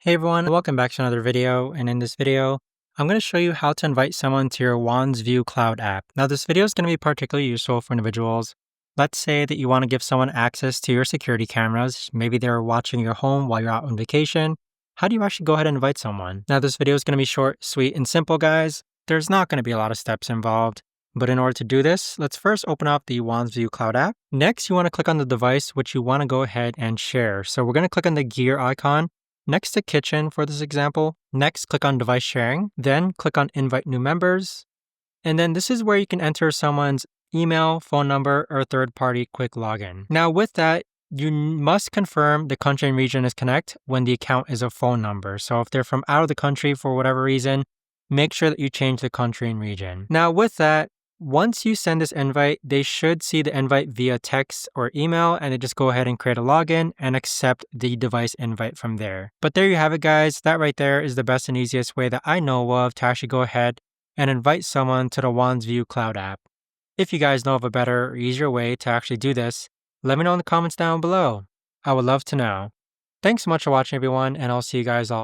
Hey everyone, welcome back to another video, and in this video, I'm going to show you how to invite someone to your Wansview Cloud app. Now this video is going to be particularly useful for individuals. Let's say that you want to give someone access to your security cameras. Maybe they're watching your home while you're out on vacation. How do you actually go ahead and invite someone? Now this video is going to be short, sweet, and simple, guys. There's not going to be a lot of steps involved. But in order to do this, let's first open up the Wansview Cloud app. Next, you want to click on the device which you want to go ahead and share. So we're going to click on the gear icon next to kitchen for this example. Next, click on device sharing, then click on invite new members. And then this is where you can enter someone's email, phone number, or third-party quick login. Now with that, you must confirm the country and region is connect when the account is a phone number. So if they're from out of the country for whatever reason, make sure that you change the country and region. Now with that, once you send this invite, they should see the invite via text or email, and they just go ahead and create a login and accept the device invite from there. But there you have it, guys. That right there is the best and easiest way that I know of to actually go ahead and invite someone to the Wansview Cloud app. If you guys know of a better or easier way to actually do this, let me know in the comments down below. I would love to know. Thanks so much for watching, everyone, and I'll see you guys all